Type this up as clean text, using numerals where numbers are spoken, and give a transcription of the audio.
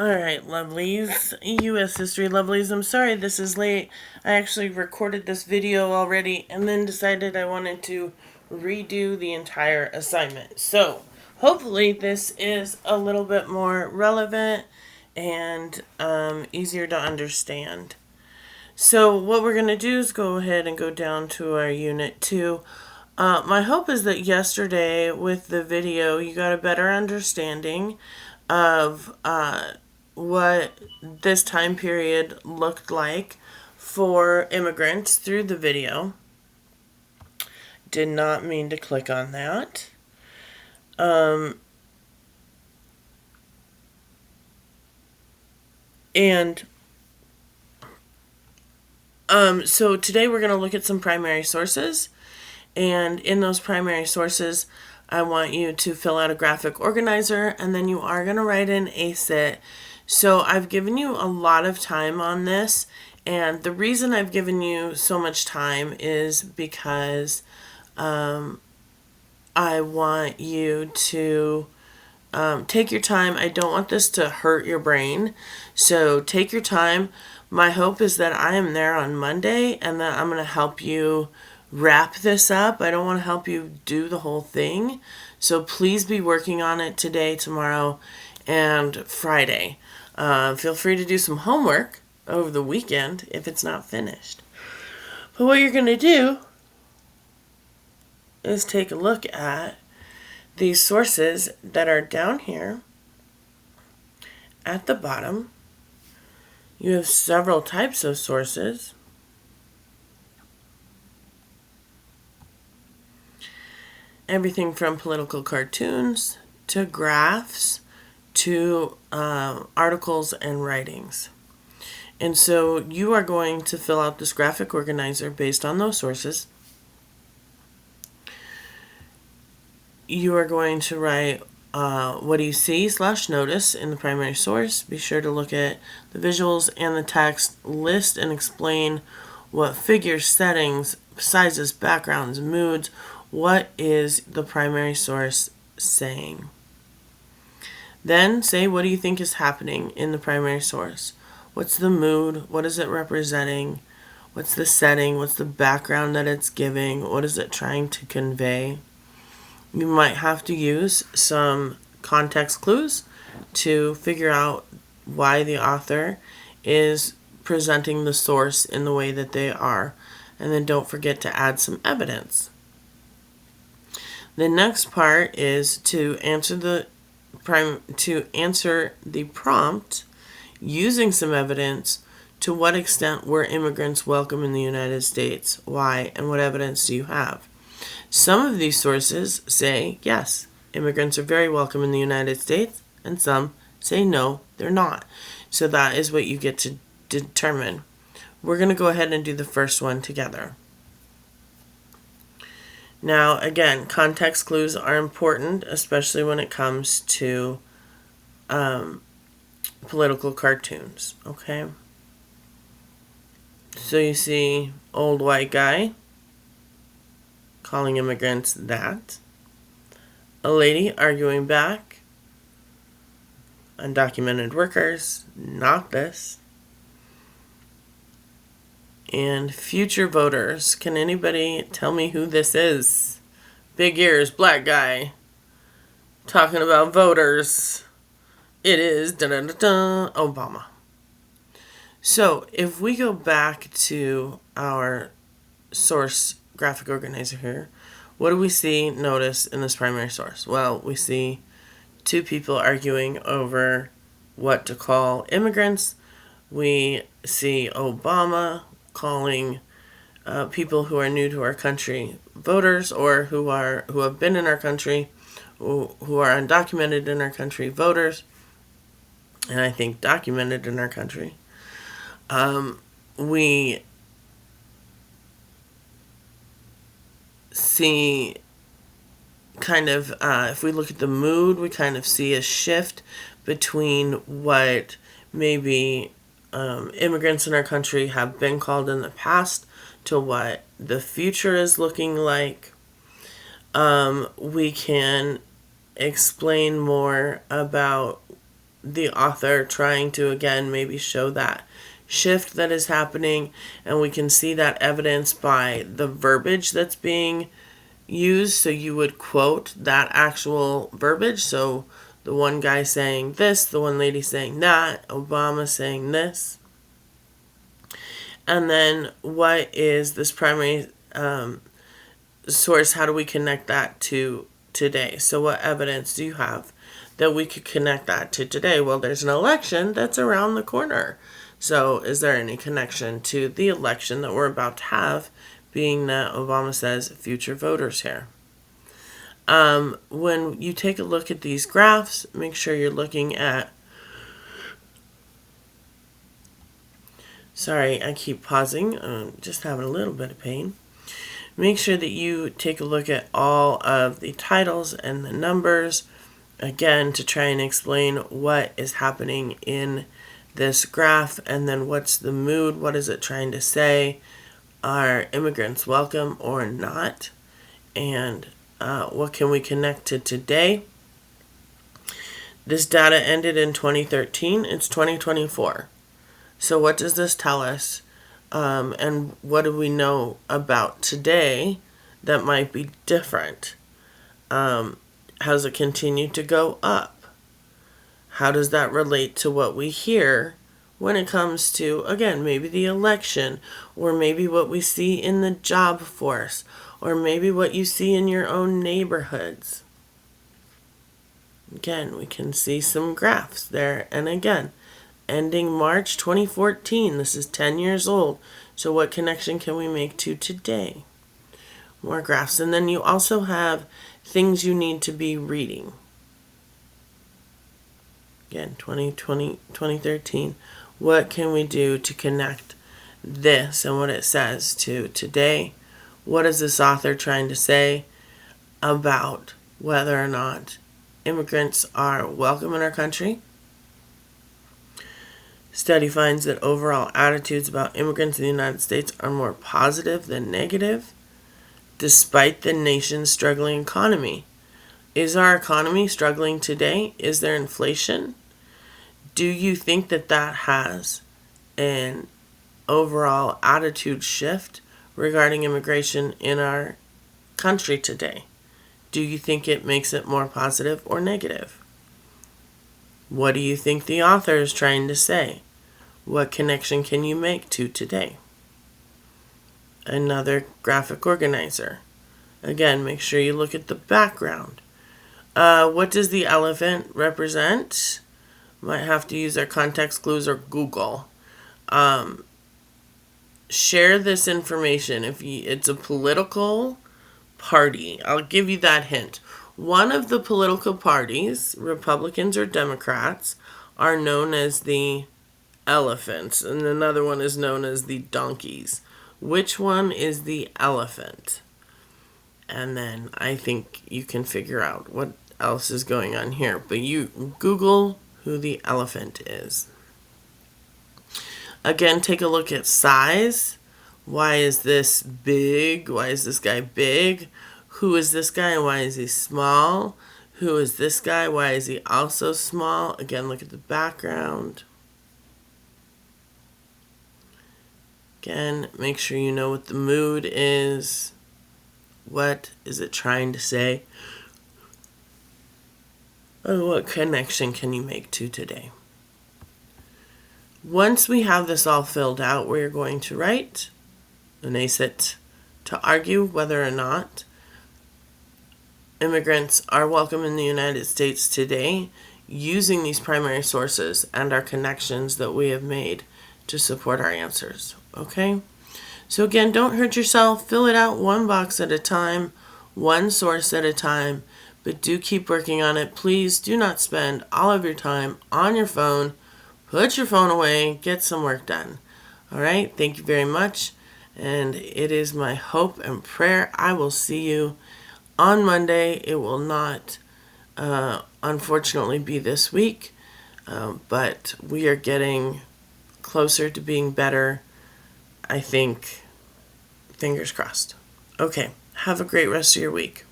Alright, lovelies. U.S. history lovelies. I'm sorry this is late. I actually recorded this video already and then decided I wanted to redo the entire assignment. So, hopefully this is a little bit more relevant and easier to understand. So, what we're going to do is go ahead and go down to our Unit 2. My hope is that yesterday with the video you got a better understanding of what this time period looked like for immigrants through the video. Did not mean to click on that. So today we're going to look at some primary sources. And in those primary sources, I want you to fill out a graphic organizer, and then you are going to write an ACIT. So I've given you a lot of time on this, and the reason I've given you so much time is because I want you to take your time. I don't want this to hurt your brain, so take your time. My hope is that I am there on Monday and that I'm going to help you wrap this up. I don't want to help you do the whole thing. So please be working on it today, tomorrow, and Friday. Feel free to do some homework over the weekend if it's not finished. But what you're going to do is take a look at these sources that are down here at the bottom. You have several types of sources. Everything from political cartoons to graphs to articles and writings. And so you are going to fill out this graphic organizer based on those sources. You are going to write what do you see / notice in the primary source. Be sure to look at the visuals and the text, list and explain what figures, settings, sizes, backgrounds, moods, what is the primary source saying. Then say, what do you think is happening in the primary source? What's the mood? What is it representing? What's the setting? What's the background that it's giving? What is it trying to convey? You might have to use some context clues to figure out why the author is presenting the source in the way that they are. And then don't forget to add some evidence. The next part is to answer the prompt using some evidence. To what extent were immigrants welcome in the United States? Why? And what evidence do you have? Some of these sources say, yes, immigrants are very welcome in the United States, and some say, no, they're not. So that is what you get to determine. We're going to go ahead and do the first one together. Now, again, context clues are important, especially when it comes to political cartoons, okay? So you see old white guy calling immigrants that. A lady arguing back. Undocumented workers, not this. And future voters. Can anybody tell me who this is? Big ears, black guy. Talking about voters. It is Obama. So if we go back to our source graphic organizer here, what do we see, notice in this primary source? Well, we see two people arguing over what to call immigrants. We see Obama calling people who are new to our country voters, or who have been in our country, who are undocumented in our country voters, and I think documented in our country. We see kind of, if we look at the mood, we kind of see a shift between what maybe immigrants in our country have been called in the past to what the future is looking like. We can explain more about the author trying to, again, maybe show that shift that is happening, and we can see that evidence by the verbiage that's being used. So you would quote that actual verbiage. So the one guy saying this, the one lady saying that, Obama saying this. And then what is this primary source? How do we connect that to today? So what evidence do you have that we could connect that to today? Well, there's an election that's around the corner. So is there any connection to the election that we're about to have, being that Obama says future voters here? When you take a look at these graphs, make sure you're looking at... Sorry, I keep pausing. I'm just having a little bit of pain. Make sure that you take a look at all of the titles and the numbers, again, to try and explain what is happening in this graph, and then what's the mood, what is it trying to say, are immigrants welcome or not, and what can we connect to today. This data ended in 2013, it's 2024. So what does this tell us, and what do we know about today that might be different? Has it continued to go up? How does that relate to what we hear when it comes to, again, maybe the election, or maybe what we see in the job force, or maybe what you see in your own neighborhoods? Again, we can see some graphs there. And again, ending March 2014, this is 10 years old. So what connection can we make to today? More graphs. And then you also have things you need to be reading. Again, 2020, 2013. What can we do to connect this and what it says to today? What is this author trying to say about whether or not immigrants are welcome in our country? Study finds that overall attitudes about immigrants in the United States are more positive than negative, despite the nation's struggling economy. Is our economy struggling today? Is there inflation? Do you think that that has an overall attitude shift regarding immigration in our country today? Do you think it makes it more positive or negative? What do you think the author is trying to say? What connection can you make to today? Another graphic organizer. Again, make sure you look at the background. What does the elephant represent? Might have to use our context clues or Google. Share this information. If it's a political party, I'll give you that hint. One of the political parties, Republicans or Democrats, are known as the elephants, and another one is known as the donkeys. Which one is the elephant? And then I think you can figure out what else is going on here. But you Google who the elephant is. Again, take a look at size. Why is this big? Why is this guy big? Who is this guy and why is he small? Who is this guy? Why is he also small? Again, look at the background. Again, make sure you know what the mood is. What is it trying to say? And what connection can you make to today? Once we have this all filled out, we're going to write an ACIT to argue whether or not immigrants are welcome in the United States today, using these primary sources and our connections that we have made to support our answers. Okay? So again, don't hurt yourself. Fill it out one box at a time, one source at a time, but do keep working on it. Please do not spend all of your time on your phone. Put your phone away. Get some work done. All right? Thank you very much. And it is my hope and prayer I will see you on Monday. It will not, unfortunately, be this week, but we are getting closer to being better, I think. Fingers crossed. Okay, have a great rest of your week.